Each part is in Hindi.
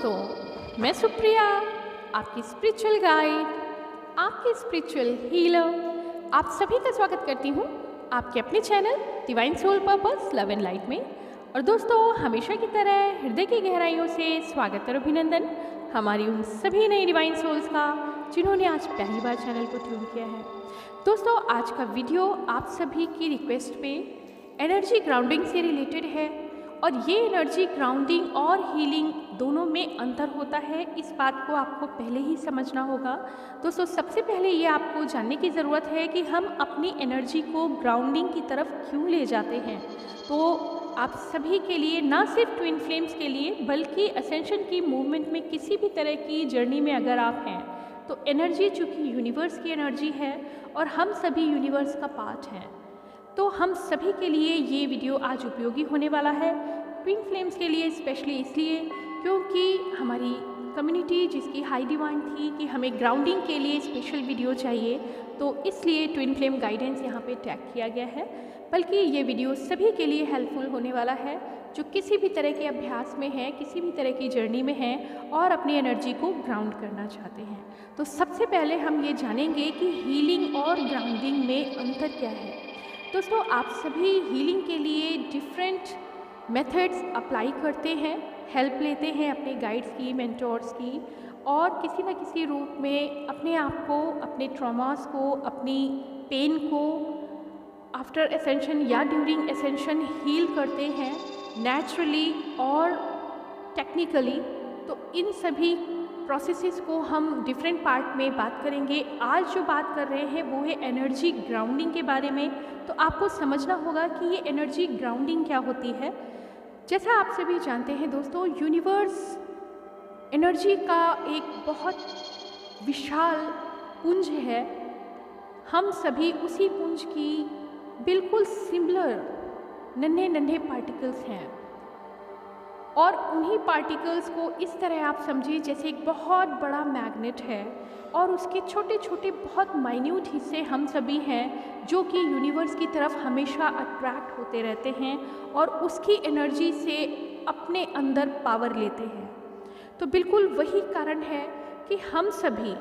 दोस्तों, मैं सुप्रिया, आपकी स्पिरिचुअल गाइड, आपकी स्पिरिचुअल हीलर, आप सभी का स्वागत करती हूँ आपके अपने channel divine soul purpose love and light में। और दोस्तों, हमेशा की तरह हृदय की गहराइयों से स्वागत और अभिनंदन हमारी उन सभी नई डिवाइन सोल्स का जिन्होंने आज पहली बार चैनल को ट्यून किया है। दोस्तों, आज का वीडियो आप सभी की रिक्वेस्ट पे एनर्जी ग्राउंडिंग से रिलेटेड है। और ये एनर्जी ग्राउंडिंग और हीलिंग दोनों में अंतर होता है, इस बात को आपको पहले ही समझना होगा। दोस्तों, सबसे पहले ये आपको जानने की ज़रूरत है कि हम अपनी एनर्जी को ग्राउंडिंग की तरफ क्यों ले जाते हैं। तो आप सभी के लिए, ना सिर्फ ट्विन फ्लेम्स के लिए बल्कि असेंशन की मूवमेंट में किसी भी तरह की जर्नी में अगर आप हैं, तो एनर्जी चूँकि यूनिवर्स की एनर्जी है और हम सभी यूनिवर्स का पार्ट हैं, तो हम सभी के लिए ये वीडियो आज उपयोगी होने वाला है। ट्विन फ्लेम्स के लिए स्पेशली इसलिए क्योंकि हमारी कम्युनिटी जिसकी हाई डिमांड थी कि हमें ग्राउंडिंग के लिए स्पेशल वीडियो चाहिए, तो इसलिए ट्विन फ्लेम गाइडेंस यहाँ पे टैग किया गया है। बल्कि ये वीडियो सभी के लिए हेल्पफुल होने वाला है जो किसी भी तरह के अभ्यास में हैं, किसी भी तरह की जर्नी में हैं और अपनी एनर्जी को ग्राउंड करना चाहते हैं। तो सबसे पहले हम ये जानेंगे कि हीलिंग और ग्राउंडिंग में अंतर क्या है। दोस्तों, आप सभी हीलिंग के लिए डिफरेंट मेथड्स अप्लाई करते हैं, हेल्प लेते हैं अपने गाइड्स की, मेंटोर्स की, और किसी न किसी रूप में अपने आप को, अपने ट्रॉमास को, अपनी पेन को आफ्टर एसेंशन या ड्यूरिंग एसेंशन हील करते हैं नेचुरली और टेक्निकली। तो इन सभी प्रोसेसेस को हम डिफरेंट पार्ट में बात करेंगे। आज जो बात कर रहे हैं वो है एनर्जी ग्राउंडिंग के बारे में। तो आपको समझना होगा कि ये एनर्जी ग्राउंडिंग क्या होती है। जैसा आप सभी जानते हैं दोस्तों, यूनिवर्स एनर्जी का एक बहुत विशाल पुंज है। हम सभी उसी पुंज की बिल्कुल सिमिलर नन्हे नन्हे पार्टिकल्स हैं, और उन्हीं पार्टिकल्स को इस तरह आप समझिए जैसे एक बहुत बड़ा मैग्नेट है और उसके छोटे छोटे बहुत माइन्यूट हिस्से हम सभी हैं जो कि यूनिवर्स की तरफ हमेशा अट्रैक्ट होते रहते हैं और उसकी एनर्जी से अपने अंदर पावर लेते हैं। तो बिल्कुल वही कारण है कि हम सभी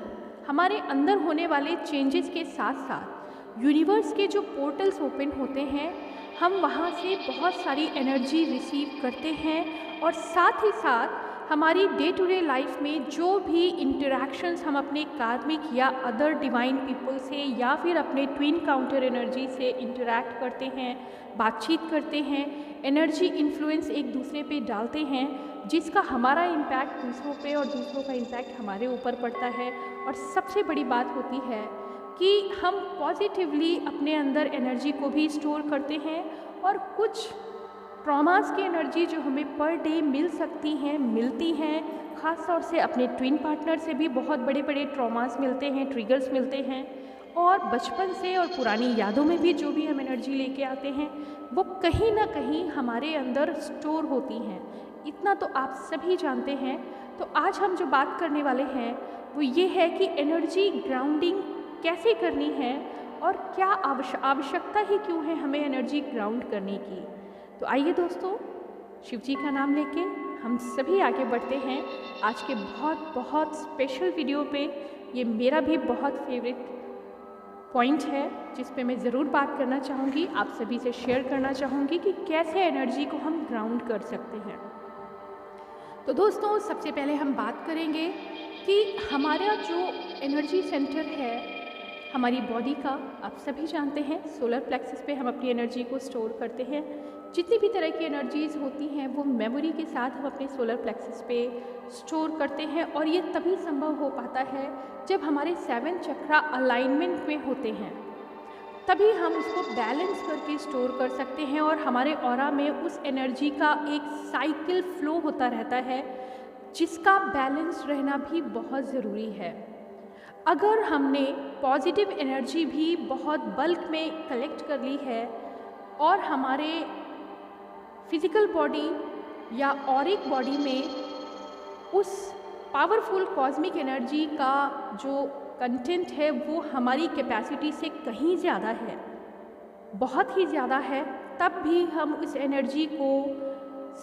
हमारे अंदर होने वाले चेंजेस के साथ साथ यूनिवर्स के जो पोर्टल्स ओपन होते हैं, हम वहाँ से बहुत सारी एनर्जी रिसीव करते हैं। और साथ ही साथ हमारी डे टू डे लाइफ में जो भी इंटरेक्शंस हम अपने कार्मिक या अदर डिवाइन पीपल से या फिर अपने ट्विन काउंटर एनर्जी से इंटरैक्ट करते हैं, बातचीत करते हैं, एनर्जी इन्फ्लुएंस एक दूसरे पे डालते हैं, जिसका हमारा इम्पैक्ट दूसरों पे और दूसरों का इम्पैक्ट हमारे ऊपर पड़ता है। और सबसे बड़ी बात होती है कि हम पॉजिटिवली अपने अंदर एनर्जी को भी स्टोर करते हैं, और कुछ ट्रॉमास की एनर्जी जो हमें पर डे मिल सकती हैं, मिलती हैं। ख़ास तौर से अपने ट्विन पार्टनर से भी बहुत बड़े बड़े ट्रॉमास मिलते हैं, ट्रिगर्स मिलते हैं, और बचपन से और पुरानी यादों में भी जो भी हम एनर्जी लेके आते हैं वो कहीं ना कहीं हमारे अंदर स्टोर होती हैं। इतना तो आप सभी जानते हैं। तो आज हम जो बात करने वाले हैं वो ये है कि एनर्जी ग्राउंडिंग कैसे करनी है और क्या आवश्यकता ही क्यों है हमें एनर्जी ग्राउंड करने की। तो आइए दोस्तों, शिव जी का नाम लेके हम सभी आगे बढ़ते हैं आज के बहुत बहुत स्पेशल वीडियो पे। ये मेरा भी बहुत फेवरेट पॉइंट है जिस पे मैं ज़रूर बात करना चाहूँगी, आप सभी से शेयर करना चाहूँगी कि कैसे एनर्जी को हम ग्राउंड कर सकते हैं। तो दोस्तों, सबसे पहले हम बात करेंगे कि हमारा जो एनर्जी सेंटर है हमारी बॉडी का, आप सभी जानते हैं सोलर प्लेक्सस पे हम अपनी एनर्जी को स्टोर करते हैं। जितनी भी तरह की एनर्जीज़ होती हैं वो मेमोरी के साथ हम अपने सोलर प्लेक्सस पे स्टोर करते हैं, और ये तभी संभव हो पाता है जब हमारे 7 चक्रा अलाइनमेंट में होते हैं, तभी हम उसको बैलेंस करके स्टोर कर सकते हैं। और हमारे ऑरा में उस एनर्जी का एक साइकिल फ्लो होता रहता है जिसका बैलेंस रहना भी बहुत ज़रूरी है। अगर हमने पॉजिटिव एनर्जी भी बहुत बल्क में कलेक्ट कर ली है और हमारे फिज़िकल बॉडी या ऑरिक बॉडी में उस पावरफुल कॉस्मिक एनर्जी का जो कंटेंट है वो हमारी कैपेसिटी से कहीं ज़्यादा है, बहुत ही ज़्यादा है, तब भी हम उस एनर्जी को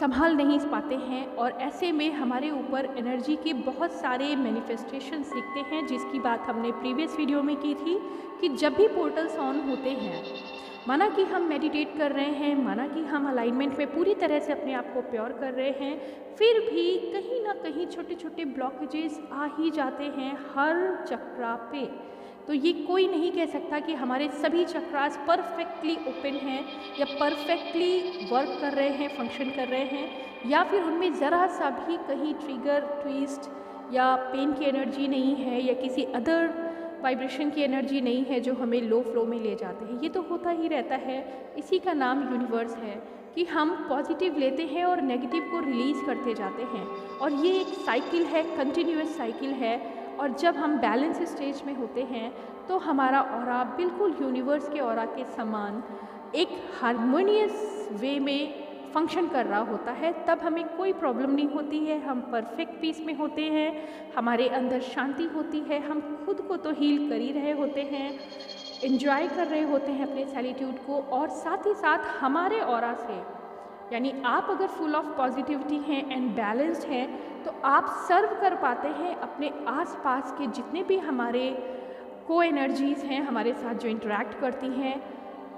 संभाल नहीं पाते हैं और ऐसे में हमारे ऊपर एनर्जी के बहुत सारे मैनिफेस्टेशंस दिखते हैं, जिसकी बात हमने प्रीवियस वीडियो में की थी कि जब भी पोर्टल्स ऑन होते हैं, माना कि हम मेडिटेट कर रहे हैं, माना कि हम अलाइनमेंट में पूरी तरह से अपने आप को प्योर कर रहे हैं, फिर भी कहीं ना कहीं छोटे छोटे ब्लॉकेजेस आ ही जाते हैं हर चक्रा पे। तो ये कोई नहीं कह सकता कि हमारे सभी चक्रास परफेक्टली ओपन हैं या परफेक्टली वर्क कर रहे हैं, फंक्शन कर रहे हैं, या फिर उनमें ज़रा सा भी कहीं ट्रिगर, ट्विस्ट या पेन की एनर्जी नहीं है या किसी अदर वाइब्रेशन की एनर्जी नहीं है जो हमें लो फ्लो में ले जाते हैं। ये तो होता ही रहता है, इसी का नाम यूनिवर्स है कि हम पॉजिटिव लेते हैं और नेगेटिव को रिलीज़ करते जाते हैं, और ये एक साइकिल है, कंटिन्यूअस साइकिल है। और जब हम बैलेंस स्टेज में होते हैं तो हमारा ऑरा बिल्कुल यूनिवर्स के ऑरा के समान एक हारमोनियस वे में फंक्शन कर रहा होता है, तब हमें कोई प्रॉब्लम नहीं होती है, हम परफेक्ट पीस में होते हैं, हमारे अंदर शांति होती है, हम खुद को तो हील कर ही रहे होते हैं, एंजॉय कर रहे होते हैं अपने सैलिट्यूड को, और साथ ही साथ हमारे ऑरा से, यानी आप अगर फुल ऑफ पॉजिटिविटी हैं एंड बैलेंस्ड हैं तो आप सर्व कर पाते हैं अपने आसपास के जितने भी हमारे को एनर्जीज़ हैं, हमारे साथ जो इंटरेक्ट करती हैं,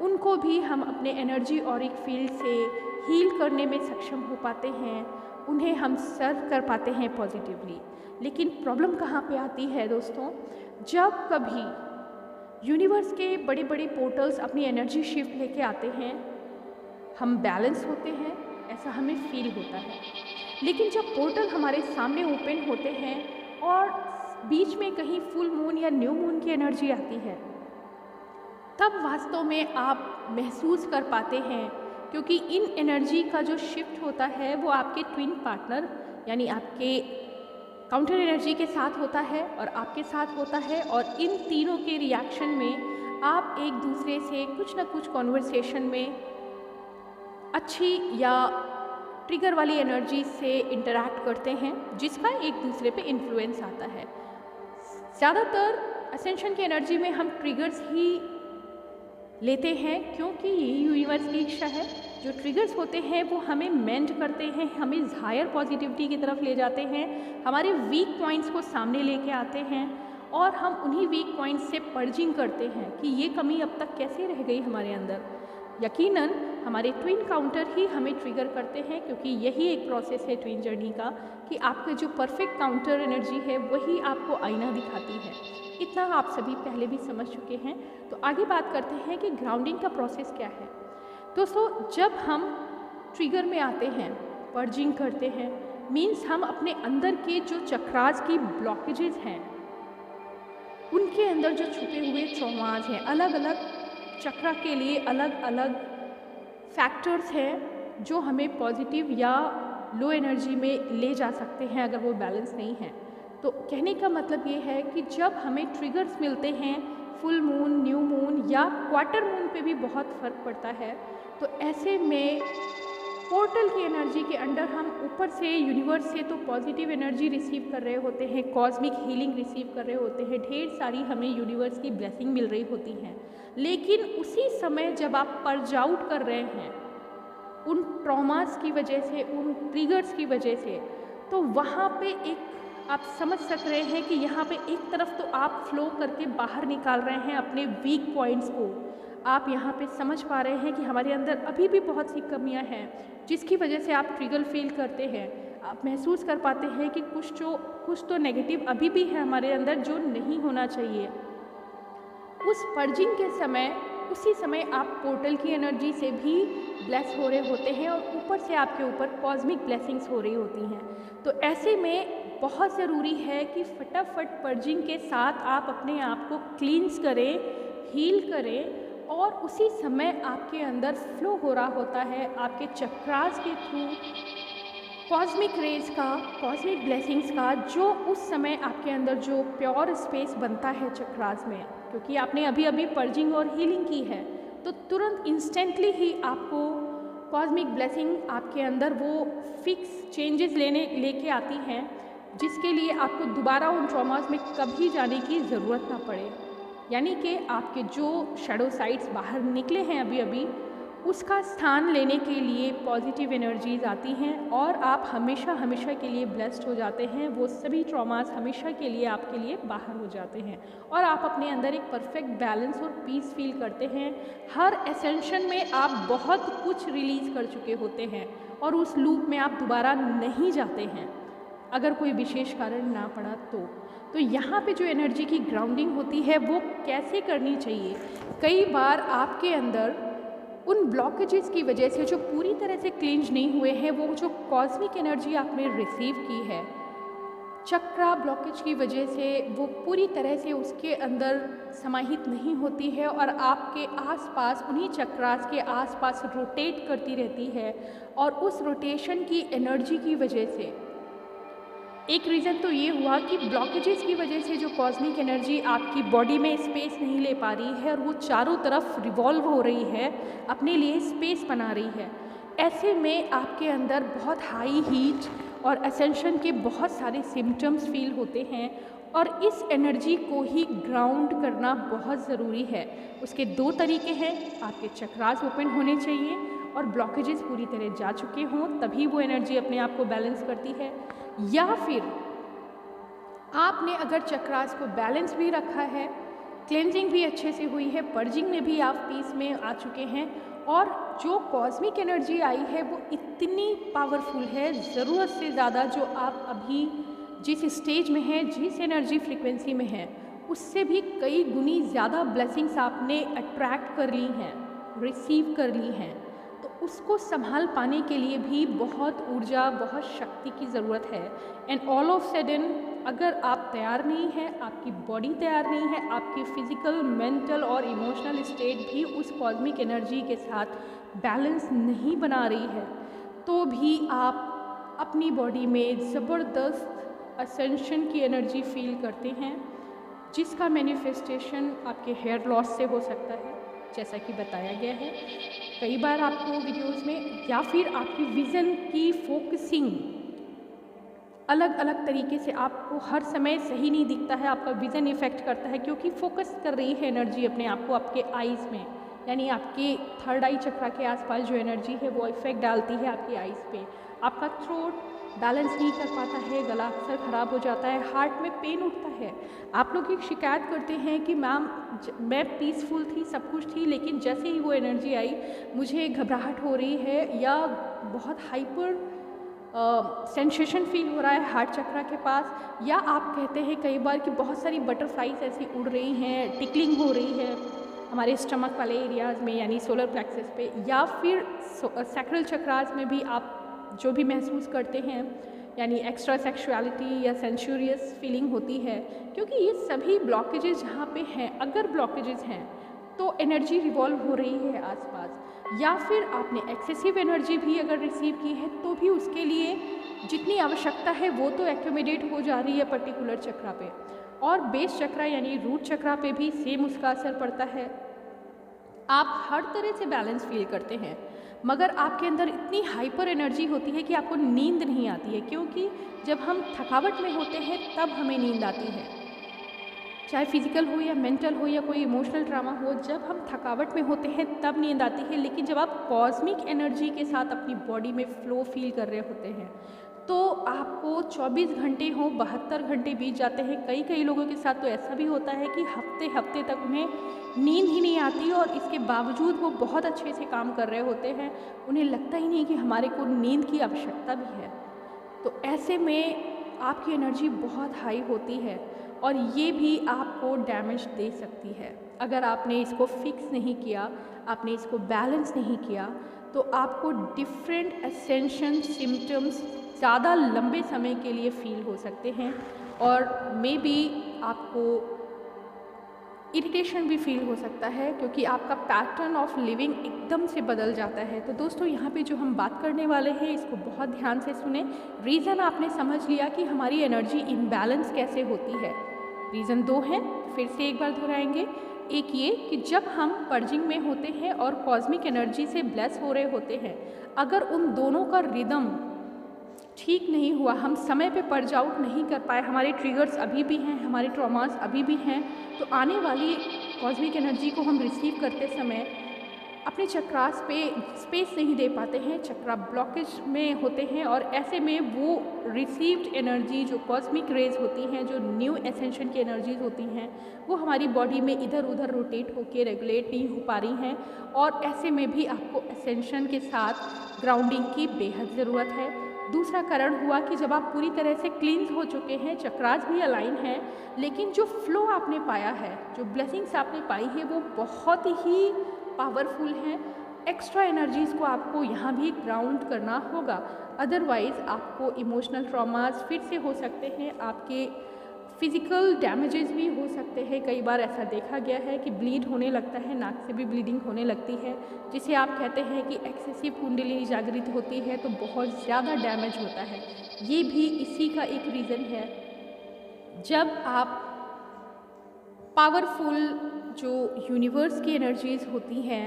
उनको भी हम अपने एनर्जी और एक फील्ड से हील करने में सक्षम हो पाते हैं, उन्हें हम सर्व कर पाते हैं पॉजिटिवली। लेकिन प्रॉब्लम कहाँ पे आती है दोस्तों, जब कभी यूनिवर्स के बड़े बड़े पोर्टल्स अपनी एनर्जी शिफ्ट लेके आते हैं, हम बैलेंस होते हैं, ऐसा हमें फील होता है, लेकिन जब पोर्टल हमारे सामने ओपन होते हैं और बीच में कहीं फुल मून या न्यू मून की एनर्जी आती है, तब वास्तव में आप महसूस कर पाते हैं, क्योंकि इन एनर्जी का जो शिफ्ट होता है वो आपके ट्विन पार्टनर यानी आपके काउंटर एनर्जी के साथ होता है और आपके साथ होता है, और इन तीनों के रिएक्शन में आप एक दूसरे से कुछ ना कुछ कॉन्वर्सेशन में अच्छी या ट्रिगर वाली एनर्जी से इंटरैक्ट करते हैं, जिसका एक दूसरे पे इन्फ्लुएंस आता है। ज़्यादातर असेंशन की एनर्जी में हम ट्रिगर्स ही लेते हैं, क्योंकि यही यूनिवर्स की इच्छा है। जो ट्रिगर्स होते हैं वो हमें मेंड करते हैं, हमें हायर पॉजिटिविटी की तरफ ले जाते हैं, हमारे वीक पॉइंट्स को सामने लेके आते हैं, और हम उन्हीं वीक पॉइंट्स से पर्जिंग करते हैं कि ये कमी अब तक कैसे रह गई हमारे अंदर। यकीनन हमारे ट्विन काउंटर ही हमें ट्रिगर करते हैं, क्योंकि यही एक प्रोसेस है ट्विन जर्नी का कि आपका जो परफेक्ट काउंटर एनर्जी है वही आपको आईना दिखाती है। इतना आप सभी पहले भी समझ चुके हैं। तो आगे बात करते हैं कि ग्राउंडिंग का प्रोसेस क्या है। दोस्तों, जब हम ट्रिगर में आते हैं, पर्जिंग करते हैं, मीन्स हम अपने अंदर के जो चक्रास की ब्लॉकेजेस हैं उनके अंदर जो छुपे हुए ट्रॉमाज हैं, अलग अलग चक्रा के लिए अलग अलग फैक्टर्स हैं जो हमें पॉजिटिव या लो एनर्जी में ले जा सकते हैं अगर वो बैलेंस नहीं है। तो कहने का मतलब ये है कि जब हमें ट्रिगर्स मिलते हैं, फुल मून, न्यू मून या क्वार्टर मून पे भी बहुत फ़र्क पड़ता है, तो ऐसे में पोर्टल की एनर्जी के अंडर हम ऊपर से यूनिवर्स से तो पॉजिटिव एनर्जी रिसीव कर रहे होते हैं, कॉस्मिक हीलिंग रिसीव कर रहे होते हैं, ढेर सारी हमें यूनिवर्स की ब्लेसिंग मिल रही होती हैं। लेकिन उसी समय जब आप पर्ज आउट कर रहे हैं उन ट्रॉमास की वजह से, उन ट्रिगर्स की वजह से, तो वहाँ पे एक आप समझ सक रहे हैं कि यहाँ पे एक तरफ तो आप फ्लो करके बाहर निकाल रहे हैं अपने वीक पॉइंट्स को, आप यहाँ पे समझ पा रहे हैं कि हमारे अंदर अभी भी बहुत सी कमियाँ हैं जिसकी वजह से आप ट्रिगर फील करते हैं। आप महसूस कर पाते हैं कि कुछ तो नेगेटिव अभी भी है हमारे अंदर जो नहीं होना चाहिए। उस पर्जिंग के समय, उसी समय आप पोर्टल की एनर्जी से भी ब्लेस हो रहे होते हैं और ऊपर से आपके ऊपर कॉस्मिक ब्लेसिंग्स हो रही होती हैं। तो ऐसे में बहुत ज़रूरी है कि फटाफट पर्जिंग के साथ आप अपने आप को क्लींस करें, हील करें, और उसी समय आपके अंदर फ्लो हो रहा होता है आपके चक्रास के थ्रू कॉस्मिक रेज का, कॉस्मिक ब्लेसिंग्स का, जो उस समय आपके अंदर जो प्योर स्पेस बनता है चक्रास में, क्योंकि आपने अभी अभी पर्जिंग और हीलिंग की है, तो तुरंत इंस्टेंटली ही आपको कॉस्मिक ब्लेसिंग आपके अंदर वो फिक्स चेंजेस लेके आती हैं, जिसके लिए आपको दोबारा उन ट्रॉमास में कभी जाने की ज़रूरत ना पड़े। यानी कि आपके जो शैडो साइड्स बाहर निकले हैं अभी अभी, उसका स्थान लेने के लिए पॉजिटिव एनर्जीज आती हैं और आप हमेशा हमेशा के लिए ब्लेस्ड हो जाते हैं। वो सभी ट्रॉमास हमेशा के लिए आपके लिए बाहर हो जाते हैं और आप अपने अंदर एक परफेक्ट बैलेंस और पीस फील करते हैं। हर एसेंशन में आप बहुत कुछ रिलीज़ कर चुके होते हैं और उस लूप में आप दोबारा नहीं जाते हैं अगर कोई विशेष कारण ना पड़ा तो यहाँ पे जो एनर्जी की ग्राउंडिंग होती है वो कैसे करनी चाहिए। कई बार आपके अंदर उन ब्लॉकेजेस की वजह से जो पूरी तरह से क्लींज नहीं हुए हैं, वो जो कॉस्मिक एनर्जी आपने रिसीव की है चक्रा ब्लॉकेज की वजह से, वो पूरी तरह से उसके अंदर समाहित नहीं होती है और आपके आसपास उन्हीं चक्रास के आसपास रोटेट करती रहती है। और उस रोटेशन की एनर्जी की वजह से एक रीज़न तो ये हुआ कि ब्लॉकेजेस की वजह से जो कॉस्मिक एनर्जी आपकी बॉडी में स्पेस नहीं ले पा रही है और वो चारों तरफ रिवॉल्व हो रही है, अपने लिए स्पेस बना रही है। ऐसे में आपके अंदर बहुत हाई हीट और असेंशन के बहुत सारे सिम्टम्स फील होते हैं और इस एनर्जी को ही ग्राउंड करना बहुत ज़रूरी है। उसके दो तरीके हैं, आपके चक्रास ओपन होने चाहिए और ब्लॉकेजेस पूरी तरह जा चुके हों, तभी वो एनर्जी अपने आप को बैलेंस करती है। या फिर आपने अगर चक्रास को बैलेंस भी रखा है, क्लेंजिंग भी अच्छे से हुई है, पर्जिंग में भी आप पीस में आ चुके हैं और जो कॉस्मिक एनर्जी आई है वो इतनी पावरफुल है, ज़रूरत से ज़्यादा, जो आप अभी जिस स्टेज में हैं, जिस एनर्जी फ्रीक्वेंसी में हैं, उससे भी कई गुनी ज़्यादा ब्लेसिंग्स आपने अट्रैक्ट कर ली हैं, रिसीव कर ली हैं। तो उसको संभाल पाने के लिए भी बहुत ऊर्जा, बहुत शक्ति की ज़रूरत है। एंड ऑल ऑफ सडन अगर आप तैयार नहीं हैं, आपकी बॉडी तैयार नहीं है, आपकी फिज़िकल, मेंटल और इमोशनल स्टेट भी उस कॉस्मिक एनर्जी के साथ बैलेंस नहीं बना रही है, तो भी आप अपनी बॉडी में ज़बरदस्त असेंशन की एनर्जी फील करते हैं, जिसका मैनिफेस्टेशन आपके हेयर लॉस से हो सकता है, जैसा कि बताया गया है कई बार आपको वीडियोस में, या फिर आपकी विज़न की फोकसिंग अलग अलग तरीके से आपको हर समय सही नहीं दिखता है, आपका विज़न इफ़ेक्ट करता है क्योंकि फोकस कर रही है एनर्जी अपने आप को आपके आइज़ में, यानी आपके थर्ड आई चक्रा के आसपास जो एनर्जी है वो इफ़ेक्ट डालती है आपकी आइज़ पे। आपका थ्रोट बैलेंस नहीं कर पाता है, गला अक्सर ख़राब हो जाता है, हार्ट में पेन उठता है। आप लोग एक शिकायत करते हैं कि मैम मैं पीसफुल थी, सब कुछ थी, लेकिन जैसे ही वो एनर्जी आई मुझे घबराहट हो रही है या बहुत हाइपर सेंसेशन फील हो रहा है हार्ट चक्रा के पास। या आप कहते हैं कई बार कि बहुत सारी बटरफ्लाइज ऐसी उड़ रही हैं, टिकलिंग हो रही है हमारे स्टमक वाले एरियाज़ में, यानी सोलर प्लेक्सस पे, या फिर सैक्रल चक्रास में भी आप जो भी महसूस करते हैं, यानी एक्स्ट्रा सेक्सुअलिटी या सेंसुरियस फीलिंग होती है, क्योंकि ये सभी ब्लॉकेजेस जहाँ पे हैं, अगर ब्लॉकेजेस हैं तो एनर्जी रिवॉल्व हो रही है आसपास, या फिर आपने एक्सेसिव एनर्जी भी अगर रिसीव की है तो भी उसके लिए जितनी आवश्यकता है वो तो एक्यूमुलेट हो जा रही है पर्टिकुलर चक्रा पे, और बेस चक्रा यानी रूट चक्रा पे भी सेम उसका असर पड़ता है। आप हर तरह से बैलेंस फील करते हैं, मगर आपके अंदर इतनी हाइपर एनर्जी होती है कि आपको नींद नहीं आती है, क्योंकि जब हम थकावट में होते हैं तब हमें नींद आती है, चाहे फिजिकल हो या मेंटल हो या कोई इमोशनल ड्रामा हो। जब हम थकावट में होते हैं तब नींद आती है, लेकिन जब आप कॉस्मिक एनर्जी के साथ अपनी बॉडी में फ्लो फील कर रहे होते हैं तो आपको 24 घंटे हो 72 घंटे बीत जाते हैं। कई कई लोगों के साथ तो ऐसा भी होता है कि हफ्ते हफ्ते तक उन्हें नींद ही नहीं आती और इसके बावजूद वो बहुत अच्छे से काम कर रहे होते हैं, उन्हें लगता ही नहीं कि हमारे को नींद की आवश्यकता भी है। तो ऐसे में आपकी एनर्जी बहुत हाई होती है और ये भी आपको डैमेज दे सकती है। अगर आपने इसको फिक्स नहीं किया, आपने इसको बैलेंस नहीं किया, तो आपको डिफरेंट असेंशन सिम्टम्स ज़्यादा लंबे समय के लिए फील हो सकते हैं और मे बी आपको इरिटेशन भी फील हो सकता है, क्योंकि आपका पैटर्न ऑफ लिविंग एकदम से बदल जाता है। तो दोस्तों, यहाँ पे जो हम बात करने वाले हैं इसको बहुत ध्यान से सुने। रीज़न आपने समझ लिया कि हमारी एनर्जी इम्बैलेंस कैसे होती है। रीज़न 2 हैं, फिर से एक बार दोहराएंगे। एक ये कि जब हम पर्जिंग में होते हैं और कॉस्मिक एनर्जी से ब्लेस हो रहे होते हैं, अगर उन दोनों का रिदम ठीक नहीं हुआ, हम समय पे पर्ज आउट नहीं कर पाए, हमारे ट्रिगर्स अभी भी हैं, हमारे ट्रॉमास अभी भी हैं, तो आने वाली कॉस्मिक एनर्जी को हम रिसीव करते समय अपने चक्रास पे स्पेस नहीं दे पाते हैं, चक्रा ब्लॉकेज में होते हैं और ऐसे में वो रिसीव्ड एनर्जी जो कॉस्मिक रेज होती हैं, जो न्यू एसेंशन की एनर्जीज होती हैं, वो हमारी बॉडी में इधर उधर रोटेट होकर रेगुलेट नहीं हो पा रही हैं और ऐसे में भी आपको एसेंशन के साथ ग्राउंडिंग की बेहद ज़रूरत है। दूसरा कारण हुआ कि जब आप पूरी तरह से क्लींस हो चुके हैं, चक्रास भी अलाइन है, लेकिन जो फ्लो आपने पाया है, जो ब्लेसिंग्स आपने पाई है, वो बहुत ही पावरफुल हैं। एक्स्ट्रा एनर्जीज़ को आपको यहाँ भी ग्राउंड करना होगा, अदरवाइज़ आपको इमोशनल ट्रॉमास फिर से हो सकते हैं, आपके फिज़िकल डैमेजेस भी हो सकते हैं। कई बार ऐसा देखा गया है कि ब्लीड होने लगता है, नाक से भी ब्लीडिंग होने लगती है, जिसे आप कहते हैं कि एक्सेसिव कुंडलिनी जागृत होती है तो बहुत ज़्यादा डैमेज होता है। ये भी इसी का एक रीज़न है। जब आप पावरफुल जो यूनिवर्स की एनर्जीज़ होती हैं,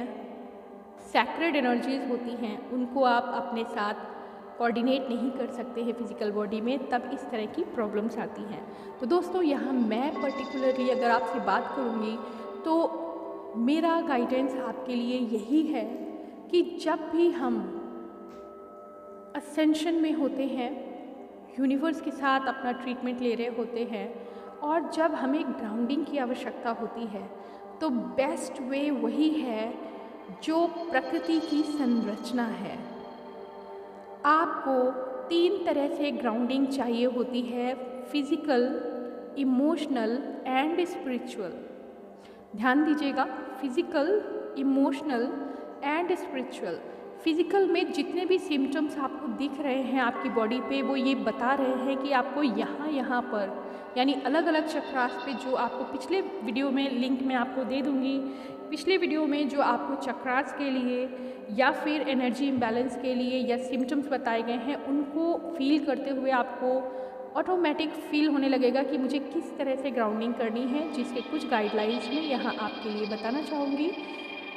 सैक्रेड एनर्जीज़ होती हैं, उनको आप अपने साथ कोऑर्डिनेट नहीं कर सकते हैं फिज़िकल बॉडी में, तब इस तरह की प्रॉब्लम्स आती हैं। तो दोस्तों, यहाँ मैं पर्टिकुलरली अगर आपसे बात करूँगी तो मेरा गाइडेंस आपके लिए यही है कि जब भी हम असेंशन में होते हैं, यूनिवर्स के साथ अपना ट्रीटमेंट ले रहे होते हैं और जब हमें ग्राउंडिंग की आवश्यकता होती है, तो बेस्ट वे वही है जो प्रकृति की संरचना है। आपको 3 तरह से ग्राउंडिंग चाहिए होती है, फिज़िकल, इमोशनल एंड स्पिरिचुअल। ध्यान दीजिएगा, physical, emotional and spiritual. Physical में जितने भी सिम्टम्स आपको दिख रहे हैं आपकी बॉडी पे, वो ये बता रहे हैं कि आपको यहाँ पर यानी अलग अलग चक्रास पे, जो आपको पिछले वीडियो में लिंक मैं आपको दे दूँगी, पिछले वीडियो में जो आपको चक्रास के लिए या फिर एनर्जी इम्बैलेंस के लिए या सिम्टम्स बताए गए हैं, उनको फील करते हुए आपको ऑटोमेटिक फील होने लगेगा कि मुझे किस तरह से ग्राउंडिंग करनी है, जिसके कुछ गाइडलाइंस मैं यहाँ आपके लिए बताना चाहूँगी।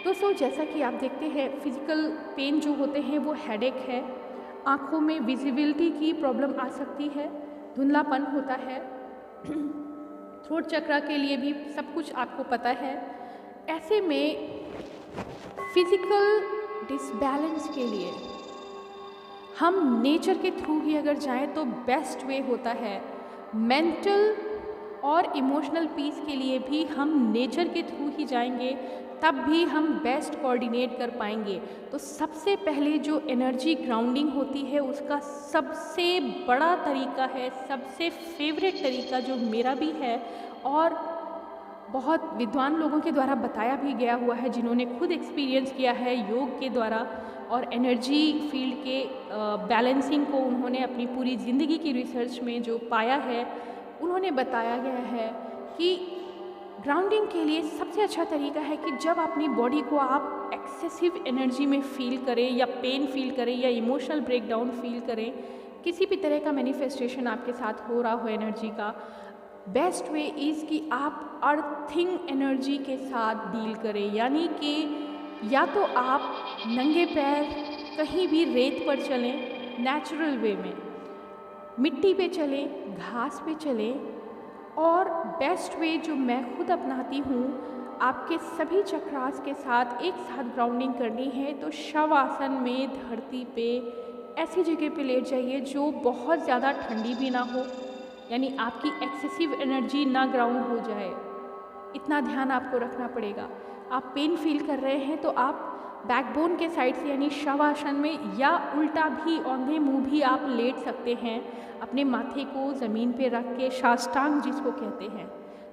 दोस्तों, जैसा कि आप देखते हैं, फिज़िकल पेन जो होते हैं वो हेडेक है, आँखों में विजिबिलिटी की प्रॉब्लम आ सकती है, धुंधलापन होता है, थ्रोट चक्रा के लिए भी सब कुछ आपको पता है। ऐसे में फिज़िकल डिसबैलेंस के लिए हम नेचर के थ्रू ही अगर जाएं तो बेस्ट वे होता है। मेंटल और इमोशनल पीस के लिए भी हम नेचर के थ्रू ही जाएंगे, तब भी हम बेस्ट कोऑर्डिनेट कर पाएंगे। तो सबसे पहले जो एनर्जी ग्राउंडिंग होती है, उसका सबसे बड़ा तरीका है, सबसे फेवरेट तरीका जो मेरा भी है और बहुत विद्वान लोगों के द्वारा बताया भी गया हुआ है, जिन्होंने खुद एक्सपीरियंस किया है योग के द्वारा और एनर्जी फील्ड के बैलेंसिंग को उन्होंने अपनी पूरी ज़िंदगी की रिसर्च में जो पाया है, उन्होंने बताया गया है कि ग्राउंडिंग के लिए सबसे अच्छा तरीका है कि जब अपनी बॉडी को आप एक्सेसिव एनर्जी में फील करें या पेन फील करें या इमोशनल ब्रेकडाउन फील करें, किसी भी तरह का मैनिफेस्टेशन आपके साथ हो रहा हो एनर्जी का, बेस्ट वे इज़ कि आप अर्थिंग एनर्जी के साथ डील करें। यानी कि या तो आप नंगे पैर कहीं भी रेत पर चलें, नेचुरल वे में मिट्टी पे चलें, घास पे चलें, और बेस्ट वे जो मैं खुद अपनाती हूँ, आपके सभी चक्रास के साथ एक साथ ग्राउंडिंग करनी है तो शवासन में धरती पे ऐसी जगह पे लेट जाइए जो बहुत ज़्यादा ठंडी भी ना हो, यानी आपकी एक्सेसिव एनर्जी ना ग्राउंड हो जाए, इतना ध्यान आपको रखना पड़ेगा। आप पेन फील कर रहे हैं तो आप बैकबोन के साइड से यानी शवासन में या उल्टा भी औंधे मुंह भी आप लेट सकते हैं, अपने माथे को ज़मीन पे रख के, साष्टांग जिसको कहते हैं,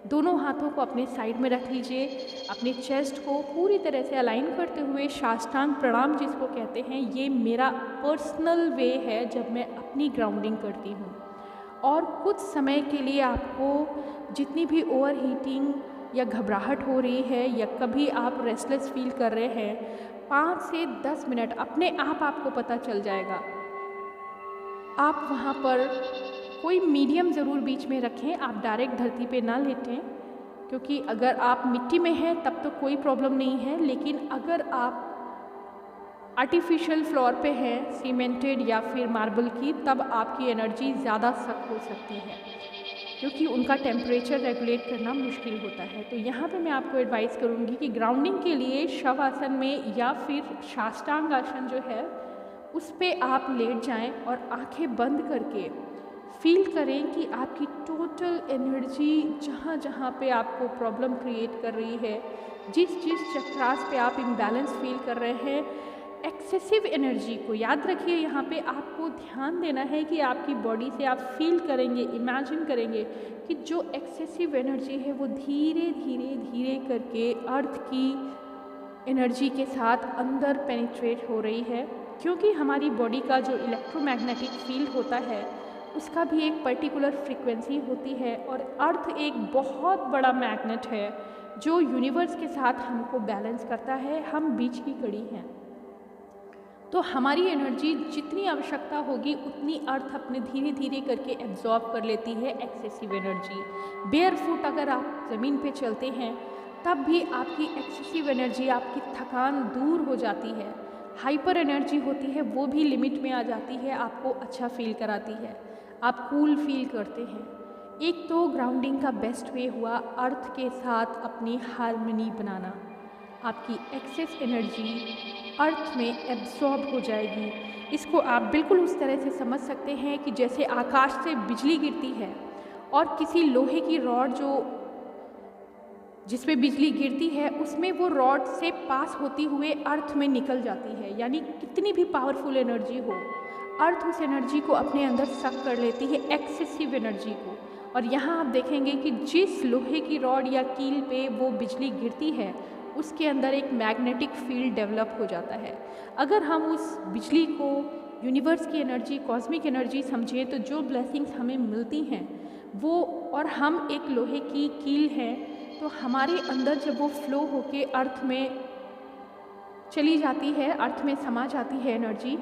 दोनों हाथों को अपने साइड में रख लीजिए, अपने चेस्ट को पूरी तरह से अलाइन करते हुए साष्टांग प्रणाम जिसको कहते हैं, ये मेरा पर्सनल वे है जब मैं अपनी ग्राउंडिंग करती हूँ। और कुछ समय के लिए आपको जितनी भी ओवर हीटिंग या घबराहट हो रही है या कभी आप रेस्टलेस फील कर रहे हैं, 5 से 10 मिनट अपने आप आपको पता चल जाएगा। आप वहाँ पर कोई मीडियम ज़रूर बीच में रखें, आप डायरेक्ट धरती पे ना लेटें, क्योंकि अगर आप मिट्टी में हैं तब तो कोई प्रॉब्लम नहीं है, लेकिन अगर आप आर्टिफिशियल फ्लोर पे हैं, सीमेंटेड या फिर मार्बल की, तब आपकी एनर्जी ज़्यादा सख्त हो सकती है। क्योंकि उनका टेम्परेचर रेगुलेट करना मुश्किल होता है। तो यहाँ पे मैं आपको एडवाइस करूँगी कि ग्राउंडिंग के लिए शवासन में या फिर साष्टांग आसन जो है उस पे आप लेट जाएं और आंखें बंद करके फील करें कि आपकी टोटल एनर्जी जहाँ जहाँ पे आपको प्रॉब्लम क्रिएट कर रही है, जिस जिस चक्रास पे आप इम्बैलेंस फील कर रहे हैं, एक्सेसिव एनर्जी को याद रखिए। यहाँ पे आपको ध्यान देना है कि आपकी बॉडी से आप फील करेंगे, इमेजिन करेंगे कि जो एक्सेसिव एनर्जी है वो धीरे धीरे धीरे करके अर्थ की एनर्जी के साथ अंदर पेनिट्रेट हो रही है। क्योंकि हमारी बॉडी का जो इलेक्ट्रोमैग्नेटिक फील्ड होता है उसका भी एक पर्टिकुलर फ्रीक्वेंसी होती है, और अर्थ एक बहुत बड़ा मैग्नेट है जो यूनिवर्स के साथ हमको बैलेंस करता है। हम बीच की कड़ी हैं, तो हमारी एनर्जी जितनी आवश्यकता होगी उतनी अर्थ अपने धीरे धीरे करके एब्जॉर्ब कर लेती है एक्सेसिव एनर्जी। बेयर फुट अगर आप ज़मीन पे चलते हैं तब भी आपकी एक्सेसिव एनर्जी, आपकी थकान दूर हो जाती है। हाइपर एनर्जी होती है वो भी लिमिट में आ जाती है, आपको अच्छा फील कराती है, आप कूल फील करते हैं। एक तो ग्राउंडिंग का बेस्ट वे हुआ अर्थ के साथ अपनी हार्मनी बनाना। आपकी एक्सेस एनर्जी अर्थ में एब्जॉर्ब हो जाएगी। इसको आप बिल्कुल उस तरह से समझ सकते हैं कि जैसे आकाश से बिजली गिरती है और किसी लोहे की रॉड जो जिसमें बिजली गिरती है उसमें वो रॉड से पास होती हुए अर्थ में निकल जाती है। यानी कितनी भी पावरफुल एनर्जी हो, अर्थ उस एनर्जी को अपने अंदर सक कर लेती है, एक्सेसिव एनर्जी को। और यहाँ आप देखेंगे कि जिस लोहे की रॉड या कील पे वो बिजली गिरती है उसके अंदर एक मैग्नेटिक फील्ड डेवलप हो जाता है। अगर हम उस बिजली को यूनिवर्स की एनर्जी, कॉस्मिक एनर्जी समझें तो जो ब्लेसिंग्स हमें मिलती हैं वो, और हम एक लोहे की कील हैं, तो हमारे अंदर जब वो फ्लो होके अर्थ में चली जाती है, अर्थ में समा जाती है एनर्जी,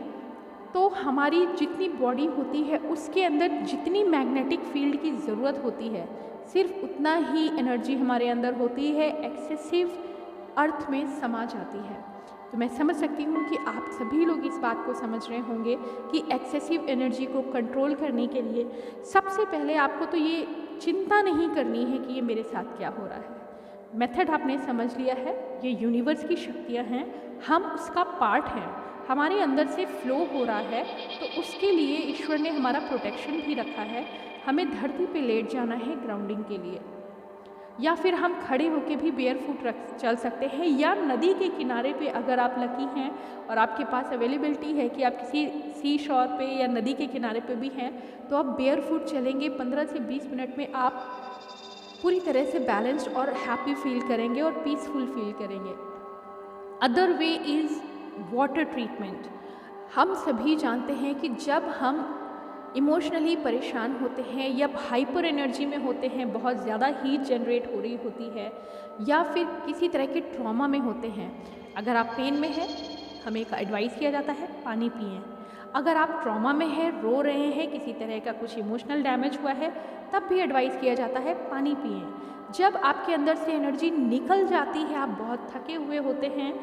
तो हमारी जितनी बॉडी होती है उसके अंदर जितनी मैग्नेटिक फील्ड की ज़रूरत होती है सिर्फ उतना ही एनर्जी हमारे अंदर होती है, एक्सेसिव अर्थ में समा जाती है। तो मैं समझ सकती हूँ कि आप सभी लोग इस बात को समझ रहे होंगे कि एक्सेसिव एनर्जी को कंट्रोल करने के लिए सबसे पहले आपको तो ये चिंता नहीं करनी है कि ये मेरे साथ क्या हो रहा है। मेथड आपने समझ लिया है, ये यूनिवर्स की शक्तियाँ हैं, हम उसका पार्ट हैं, हमारे अंदर से फ्लो हो रहा है, तो उसके लिए ईश्वर ने हमारा प्रोटेक्शन भी रखा है। हमें धरती पे लेट जाना है ग्राउंडिंग के लिए, या फिर हम खड़े होके भी बेयर फुट चल सकते हैं, या नदी के किनारे पे अगर आप लकी हैं और आपके पास अवेलेबिलिटी है कि आप किसी सी शोर पे या नदी के किनारे पे भी हैं तो आप बेयर फुट चलेंगे। 15 से 20 मिनट में आप पूरी तरह से बैलेंस्ड और हैप्पी फील करेंगे और पीसफुल फील करेंगे। Other way is water treatment. हम सभी जानते हैं कि जब हम इमोशनली परेशान होते हैं या हाइपर एनर्जी में होते हैं, बहुत ज़्यादा हीट जनरेट हो रही होती है, या फिर किसी तरह के ट्रॉमा में होते हैं, अगर आप पेन में हैं हमें एक एडवाइस किया जाता है पानी पिएं। अगर आप ट्रॉमा में हैं, रो रहे हैं, किसी तरह का कुछ इमोशनल डैमेज हुआ है, तब भी एडवाइस किया जाता है पानी पिएं। जब आपके अंदर से एनर्जी निकल जाती है, आप बहुत थके हुए होते हैं,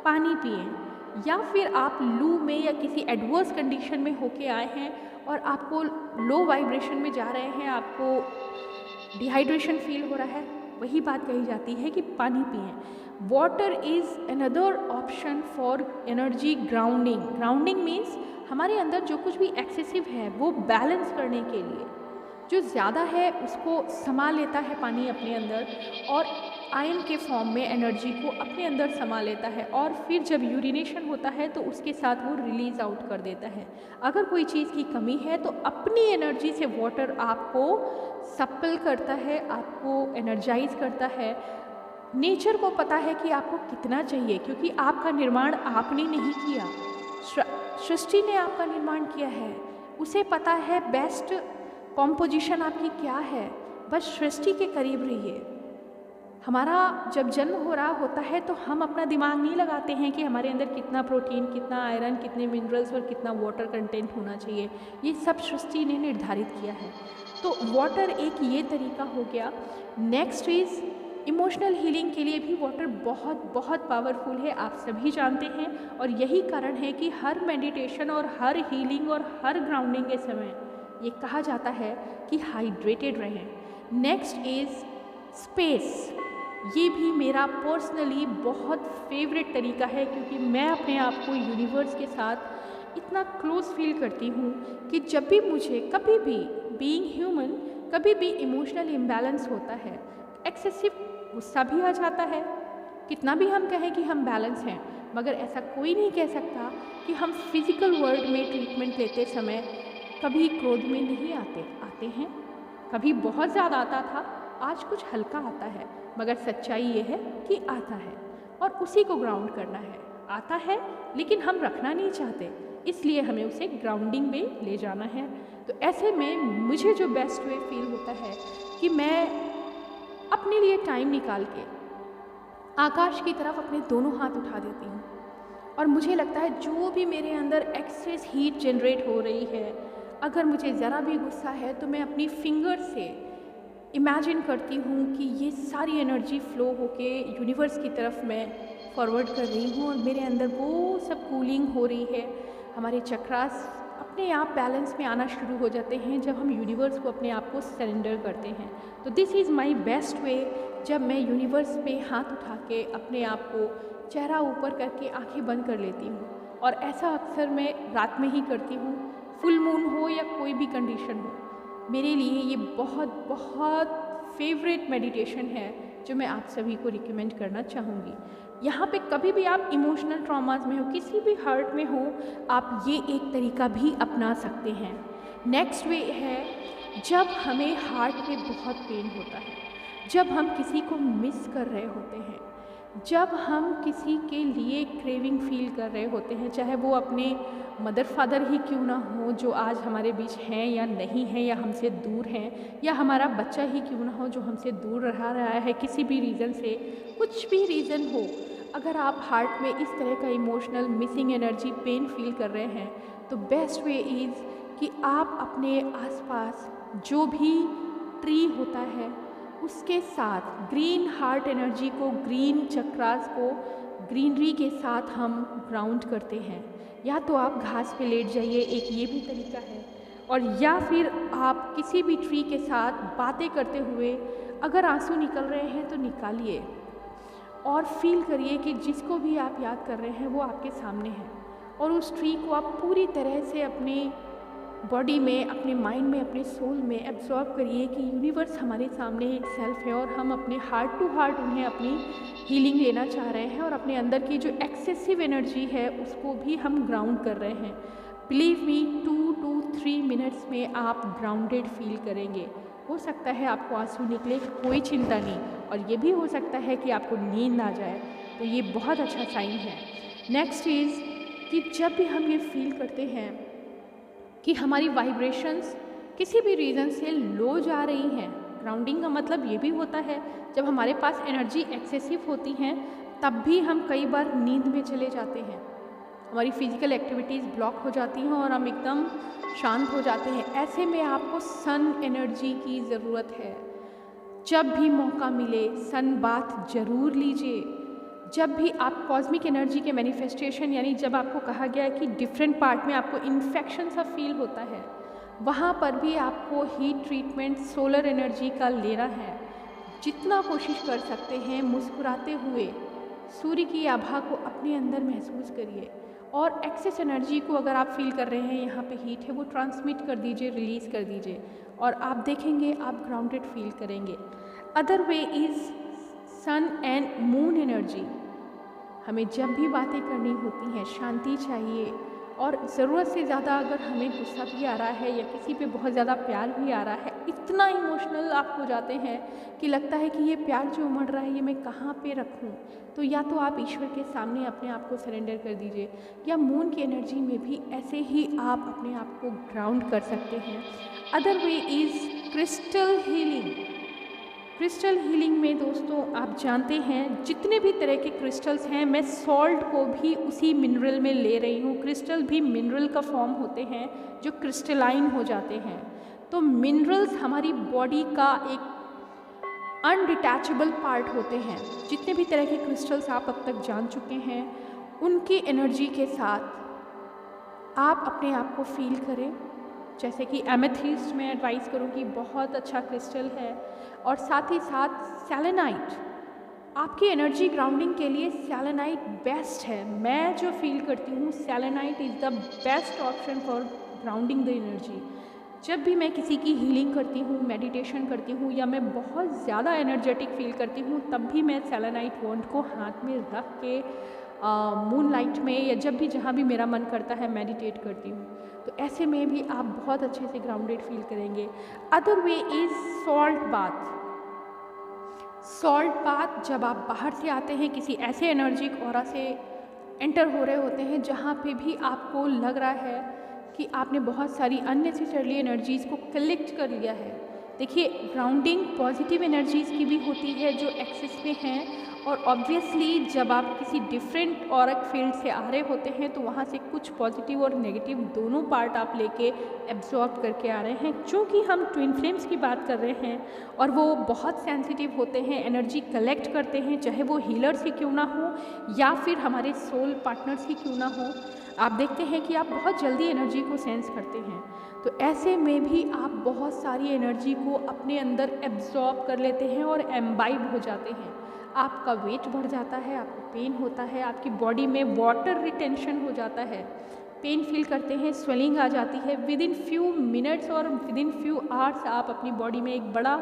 पानी पिएं। या फिर आप लू में या किसी एडवर्स कंडीशन में होके आए हैं और आपको लो वाइब्रेशन में जा रहे हैं, आपको डिहाइड्रेशन फील हो रहा है, वही बात कही जाती है कि पानी पिएं। Water is another option for energy grounding. Grounding means हमारे अंदर जो कुछ भी एक्सेसिव है वो बैलेंस करने के लिए, जो ज़्यादा है उसको समा लेता है पानी अपने अंदर, और आयन के फॉर्म में एनर्जी को अपने अंदर समा लेता है, और फिर जब यूरिनेशन होता है तो उसके साथ वो रिलीज़ आउट कर देता है। अगर कोई चीज़ की कमी है तो अपनी एनर्जी से वाटर आपको सप्पल करता है, आपको एनर्जाइज करता है। नेचर को पता है कि आपको कितना चाहिए, क्योंकि आपका निर्माण आपने नहीं किया, सृष्टि ने आपका निर्माण किया है। उसे पता है बेस्ट कॉम्पोजिशन आपकी क्या है, बस सृष्टि के करीब रहिए। हमारा जब जन्म हो रहा होता है तो हम अपना दिमाग नहीं लगाते हैं कि हमारे अंदर कितना प्रोटीन, कितना आयरन, कितने मिनरल्स और कितना वाटर कंटेंट होना चाहिए। ये सब सृष्टि ने निर्धारित किया है। तो वाटर एक ये तरीका हो गया। नेक्स्ट इज़ इमोशनल हीलिंग के लिए भी वाटर बहुत बहुत पावरफुल है, आप सभी जानते हैं। और यही कारण है कि हर मेडिटेशन और हर हीलिंग और हर ग्राउंडिंग के समय ये कहा जाता है कि हाइड्रेटेड रहें। Next is space. ये भी मेरा पर्सनली बहुत फेवरेट तरीका है, क्योंकि मैं अपने आप को यूनिवर्स के साथ इतना क्लोज फील करती हूँ कि जब भी मुझे कभी भी बीइंग ह्यूमन कभी भी इमोशनल इम्बैलेंस होता है, एक्सेसिव गुस्सा भी आ जाता है, कितना भी हम कहें कि हम बैलेंस हैं, मगर ऐसा कोई नहीं कह सकता कि हम फिज़िकल वर्ल्ड में ट्रीटमेंट लेते समय कभी क्रोध में नहीं आते हैं। कभी बहुत ज़्यादा आता था, आज कुछ हल्का आता है, मगर सच्चाई ये है कि आता है और उसी को ग्राउंड करना है। आता है लेकिन हम रखना नहीं चाहते, इसलिए हमें उसे ग्राउंडिंग में ले जाना है। तो ऐसे में मुझे जो बेस्ट वे फील होता है कि मैं अपने लिए टाइम निकाल के आकाश की तरफ अपने दोनों हाथ उठा देती हूँ और मुझे लगता है जो भी मेरे अंदर एक्सेस हीट जनरेट हो रही है, अगर मुझे ज़रा भी गुस्सा है तो मैं अपनी फिंगर से इमेजिन करती हूँ कि ये सारी एनर्जी फ्लो होके यूनिवर्स की तरफ मैं फॉरवर्ड कर रही हूँ और मेरे अंदर वो सब कूलिंग हो रही है। हमारे चक्रास अपने आप बैलेंस में आना शुरू हो जाते हैं जब हम यूनिवर्स को अपने आप को सरेंडर करते हैं। तो this is my best way, जब मैं यूनिवर्स पे हाथ उठा के अपने आप को चेहरा ऊपर करके आंखें बंद कर लेती हूँ। और ऐसा अक्सर मैं रात में ही करती हूँ, फुल मून हो या कोई भी कंडीशन हो। मेरे लिए ये बहुत बहुत फेवरेट मेडिटेशन है जो मैं आप सभी को रिकमेंड करना चाहूँगी। यहाँ पे कभी भी आप इमोशनल ट्रॉमास में हो, किसी भी हर्ट में हो, आप ये एक तरीका भी अपना सकते हैं। नेक्स्ट वे है जब हमें हार्ट में बहुत पेन होता है, जब हम किसी को मिस कर रहे होते हैं, जब हम किसी के लिए क्रेविंग फील कर रहे होते हैं, चाहे वो अपने मदर फादर ही क्यों ना हो जो आज हमारे बीच हैं या नहीं हैं या हमसे दूर हैं, या हमारा बच्चा ही क्यों ना हो जो हमसे दूर रहा है किसी भी रीज़न से, कुछ भी रीज़न हो, अगर आप हार्ट में इस तरह का emotional missing energy pain feel कर रहे हैं तो बेस्ट वे इज़ कि आप अपने आसपास जो भी ट्री होता है उसके साथ ग्रीन हार्ट एनर्जी को, ग्रीन चक्रास को ग्रीनरी के साथ हम ग्राउंड करते हैं। या तो आप घास पे लेट जाइए, एक ये भी तरीका है, और या फिर आप किसी भी ट्री के साथ बातें करते हुए अगर आंसू निकल रहे हैं तो निकालिए और फील करिए कि जिसको भी आप याद कर रहे हैं वो आपके सामने है, और उस ट्री को आप पूरी तरह से अपने बॉडी में, अपने माइंड में, अपने सोल में एब्जॉर्ब करिए कि यूनिवर्स हमारे सामने एक सेल्फ है और हम अपने हार्ट टू हार्ट उन्हें अपनी हीलिंग लेना चाह रहे हैं और अपने अंदर की जो एक्सेसिव एनर्जी है उसको भी हम ग्राउंड कर रहे हैं। बिलीव मी, 2 to 3 मिनट्स में आप ग्राउंडेड फील करेंगे। हो सकता है आपको आंसू निकले, कोई चिंता नहीं, और ये भी हो सकता है कि आपको नींद आ जाए, तो ये बहुत अच्छा साइन है। नेक्स्ट इज़ कि जब भी हम ये फील करते हैं कि हमारी वाइब्रेशंस किसी भी रीज़न से लो जा रही हैं, ग्राउंडिंग का मतलब ये भी होता है जब हमारे पास एनर्जी एक्सेसिव होती हैं तब भी हम कई बार नींद में चले जाते हैं, हमारी फिज़िकल एक्टिविटीज़ ब्लॉक हो जाती हैं और हम एकदम शांत हो जाते हैं। ऐसे में आपको सन एनर्जी की ज़रूरत है। जब भी मौका मिले सन बाथ ज़रूर लीजिए। जब भी आप कॉस्मिक एनर्जी के मैनिफेस्टेशन, यानी जब आपको कहा गया है कि डिफरेंट पार्ट में आपको इन्फेक्शन सा फील होता है, वहाँ पर भी आपको हीट ट्रीटमेंट सोलर एनर्जी का लेना है। जितना कोशिश कर सकते हैं मुस्कुराते हुए सूर्य की आभा को अपने अंदर महसूस करिए, और एक्सेस एनर्जी को अगर आप फील कर रहे हैं यहाँ पे हीट है वो ट्रांसमिट कर दीजिए, रिलीज़ कर दीजिए, और आप देखेंगे आप ग्राउंडेड फील करेंगे। Other way is sun and moon energy. हमें जब भी बातें करनी होती हैं शांति चाहिए, और ज़रूरत से ज़्यादा अगर हमें गुस्सा भी आ रहा है या किसी पे बहुत ज़्यादा प्यार भी आ रहा है, इतना इमोशनल आप हो जाते हैं कि लगता है कि ये प्यार जो उमड़ रहा है ये मैं कहाँ पे रखूँ, तो या तो आप ईश्वर के सामने अपने आप को सरेंडर कर दीजिए, या मून की एनर्जी में भी ऐसे ही आप अपने आप को ग्राउंड कर सकते हैं। Other way is crystal healing. Crystal healing में दोस्तों आप जानते हैं जितने भी तरह के क्रिस्टल्स हैं, मैं सॉल्ट को भी उसी मिनरल में ले रही हूँ। क्रिस्टल भी मिनरल का फॉर्म होते हैं जो क्रिस्टलाइन हो जाते हैं। तो मिनरल्स हमारी बॉडी का एक अनडिटैचेबल पार्ट होते हैं। जितने भी तरह के क्रिस्टल्स आप अब तक जान चुके हैं, उनकी एनर्जी के साथ आप अपने आप को फील करें। जैसे कि एमेथिस्ट मैं एडवाइस करूँगी, बहुत अच्छा क्रिस्टल है। और साथ ही साथ सेलेनाइट, आपकी एनर्जी ग्राउंडिंग के लिए सेलेनाइट बेस्ट है। मैं जो फील करती हूँ selenite is the best option for grounding the energy. जब भी मैं किसी की हीलिंग करती हूँ, मेडिटेशन करती हूँ, या मैं बहुत ज़्यादा एनर्जेटिक फील करती हूँ, तब भी मैं सेलेनाइट वॉन्ड को हाथ में रख के मून लाइट में या जब भी जहाँ भी मेरा मन करता है मेडिटेट करती हूँ। तो ऐसे में भी आप बहुत अच्छे से ग्राउंडेड फील करेंगे। Other way is salt bath. Salt bath, जब आप बाहर से आते हैं किसी ऐसे एनर्जिक ऑरा से एंटर हो रहे होते हैं जहाँ पे भी आपको लग रहा है कि आपने बहुत सारी अननेसेसरली एनर्जीज़ को कलेक्ट कर लिया है। देखिए, ग्राउंडिंग पॉजिटिव एनर्जीज़ की भी होती है जो एक्सेस में हैं, और ऑब्वियसली जब आप किसी डिफरेंट ऑरिक फील्ड से आ रहे होते हैं तो वहाँ से कुछ पॉजिटिव और नेगेटिव दोनों पार्ट आप लेके एब्जॉर्ब करके आ रहे हैं। क्योंकि हम ट्विन फ्लेम्स की बात कर रहे हैं और वो बहुत सेंसिटिव होते हैं, एनर्जी कलेक्ट करते हैं, चाहे वो हीलर से क्यों ना हो या फिर हमारे सोल पार्टनर्स ही क्यों ना हो। आप देखते हैं कि आप बहुत जल्दी एनर्जी को सेंस करते हैं, तो ऐसे में भी आप बहुत सारी एनर्जी को अपने अंदर एब्जॉर्ब कर लेते हैं और एम्बाइब हो जाते हैं। आपका वेट बढ़ जाता है, आपको पेन होता है, आपकी बॉडी में वाटर रिटेंशन हो जाता है, पेन फील करते हैं, स्वेलिंग आ जाती है। विद इन फ्यू मिनट्स और विद इन फ्यू आवर्स आप अपनी बॉडी में एक बड़ा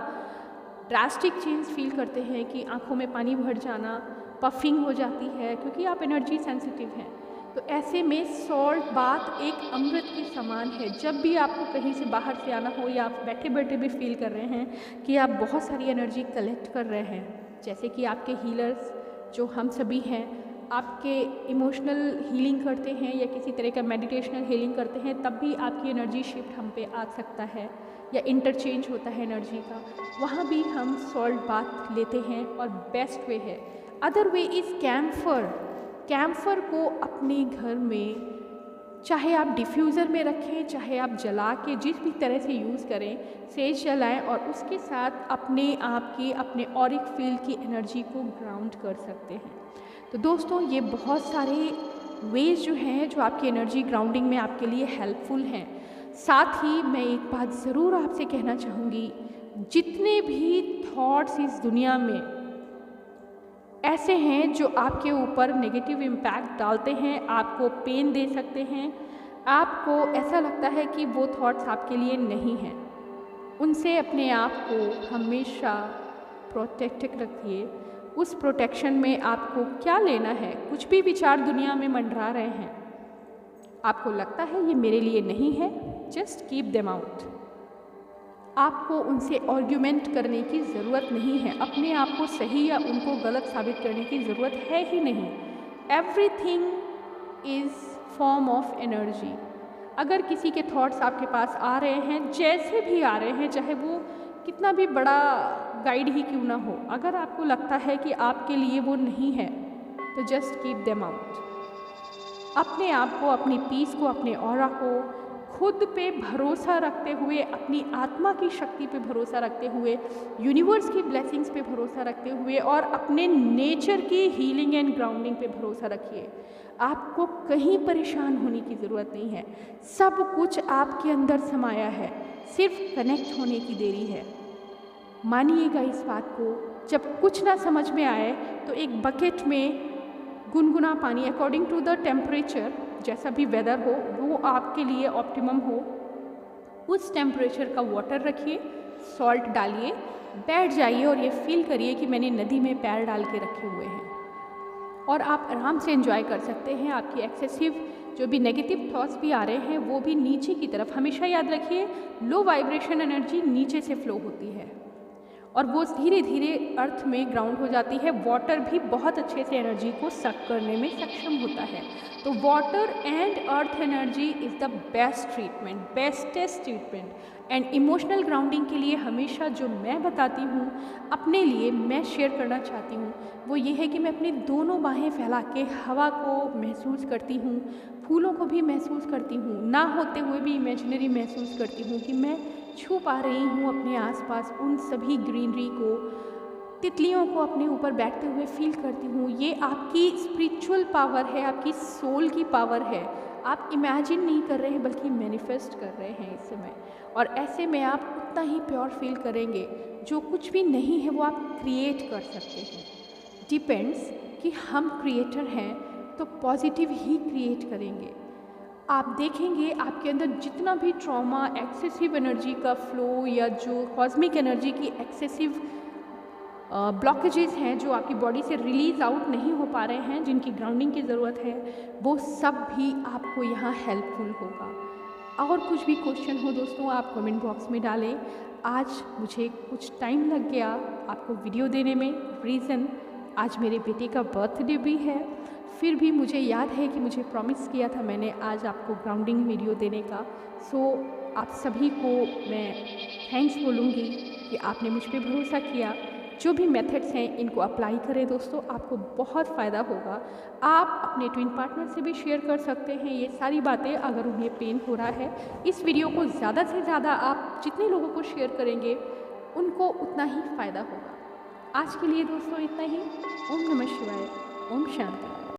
ड्रास्टिक चेंज फील करते हैं कि आँखों में पानी भर जाना, पफिंग हो जाती है, क्योंकि आप एनर्जी सेंसिटिव हैं। तो ऐसे में सॉल्ट बाथ एक अमृत के समान है। जब भी आपको कहीं से बाहर से आना हो या आप बैठे बैठे भी फील कर रहे हैं कि आप बहुत सारी एनर्जी कलेक्ट कर रहे हैं, जैसे कि आपके हीलर्स जो हम सभी हैं, आपके इमोशनल हीलिंग करते हैं या किसी तरह का मेडिटेशनल हीलिंग करते हैं, तब भी आपकी एनर्जी शिफ्ट हम पे आ सकता है या इंटरचेंज होता है एनर्जी का, वहाँ भी हम सॉल्ट बाथ लेते हैं और बेस्ट वे है। Other way is camphor. Camphor को अपने घर में चाहे आप डिफ्यूज़र में रखें, चाहे आप जला के जिस भी तरह से यूज़ करें, सेज जलाएं और उसके साथ अपने आप की अपने ऑरिक फील्ड की एनर्जी को ग्राउंड कर सकते हैं। तो दोस्तों, ये बहुत सारे वेज जो हैं जो आपकी एनर्जी ग्राउंडिंग में आपके लिए हेल्पफुल हैं। साथ ही मैं एक बात ज़रूर आपसे कहना चाहूँगी, जितने भी थॉट्स इस दुनिया में ऐसे हैं जो आपके ऊपर नेगेटिव इम्पैक्ट डालते हैं, आपको पेन दे सकते हैं, आपको ऐसा लगता है कि वो थॉट्स आपके लिए नहीं हैं, उनसे अपने आप को हमेशा प्रोटेक्टेड रखिए। उस प्रोटेक्शन में आपको क्या लेना है? कुछ भी विचार दुनिया में मंडरा रहे हैं, आपको लगता है ये मेरे लिए नहीं है, जस्ट कीप देम आउट। आपको उनसे आर्ग्यूमेंट करने की ज़रूरत नहीं है, अपने आप को सही या उनको गलत साबित करने की ज़रूरत है ही नहीं। Everything is form of energy. अगर किसी के थॉट्स आपके पास आ रहे हैं, जैसे भी आ रहे हैं, चाहे वो कितना भी बड़ा गाइड ही क्यों ना हो, अगर आपको लगता है कि आपके लिए वो नहीं है, तो जस्ट कीप देम आउट। अपने आप को, अपनी पीस को, अपने ऑरा को खुद पे भरोसा रखते हुए, अपनी आत्मा की शक्ति पे भरोसा रखते हुए, यूनिवर्स की ब्लेसिंग्स पे भरोसा रखते हुए और अपने नेचर की हीलिंग एंड ग्राउंडिंग पे भरोसा रखिए। आपको कहीं परेशान होने की ज़रूरत नहीं है, सब कुछ आपके अंदर समाया है, सिर्फ कनेक्ट होने की देरी है। मानिएगा इस बात को। जब कुछ ना समझ में आए तो एक बकेट में गुनगुना पानी, अकॉर्डिंग टू द टेम्परेचर, जैसा भी वेदर हो वो आपके लिए ऑप्टिमम हो, उस टेम्परेचर का वाटर रखिए, सॉल्ट डालिए, बैठ जाइए और ये फील करिए कि मैंने नदी में पैर डाल के रखे हुए हैं, और आप आराम से एंजॉय कर सकते हैं। आपकी एक्सेसिव जो भी नेगेटिव थॉट्स भी आ रहे हैं वो भी नीचे की तरफ, हमेशा याद रखिए लो वाइब्रेशन एनर्जी नीचे से फ्लो होती है और वो धीरे धीरे अर्थ में ग्राउंड हो जाती है। वाटर भी बहुत अच्छे से एनर्जी को सक करने में सक्षम होता है। तो water and earth energy is the best treatment, bestest treatment. And emotional grounding के लिए हमेशा जो मैं बताती हूँ, अपने लिए मैं शेयर करना चाहती हूँ, वो ये है कि मैं अपनी दोनों बाहें फैला के हवा को महसूस करती हूँ, फूलों को भी महसूस करती हूँ, ना होते हुए भी इमेजिनरी महसूस करती हूँ कि मैं छू पा रही हूँ अपने आसपास उन सभी ग्रीनरी को, तितलियों को अपने ऊपर बैठते हुए फील करती हूँ। ये आपकी स्पिरिचुअल पावर है, आपकी सोल की पावर है। आप इमेजिन नहीं कर रहे हैं बल्कि मैनिफेस्ट कर रहे हैं इस समय। और ऐसे में आप उतना ही प्योर फील करेंगे। जो कुछ भी नहीं है वो आप क्रिएट कर सकते हैं। डिपेंड्स कि हम क्रिएटर हैं तो पॉजिटिव ही क्रिएट करेंगे। आप देखेंगे आपके अंदर जितना भी ट्रॉमा, एक्सेसिव एनर्जी का फ्लो या जो कॉस्मिक एनर्जी की एक्सेसिव ब्लॉकेजेस हैं जो आपकी बॉडी से रिलीज़ आउट नहीं हो पा रहे हैं, जिनकी ग्राउंडिंग की ज़रूरत है, वो सब भी आपको यहाँ हेल्पफुल होगा। और कुछ भी क्वेश्चन हो दोस्तों आप कमेंट बॉक्स में डालें। आज मुझे कुछ टाइम लग गया आपको वीडियो देने में, रीज़न आज मेरे बेटे का बर्थडे भी है। फिर भी मुझे याद है कि मुझे प्रॉमिस किया था मैंने आज आपको ग्राउंडिंग वीडियो देने का। सो आप सभी को मैं थैंक्स बोलूँगी कि आपने मुझ पर भरोसा किया। जो भी मेथड्स हैं इनको अप्लाई करें दोस्तों, आपको बहुत फ़ायदा होगा। आप अपने ट्विन पार्टनर से भी शेयर कर सकते हैं ये सारी बातें अगर उन्हें पेन हो रहा है। इस वीडियो को ज़्यादा से ज़्यादा आप जितने लोगों को शेयर करेंगे उनको उतना ही फ़ायदा होगा। आज के लिए दोस्तों इतना ही। ओम नमः शिवाय, ओम शांति।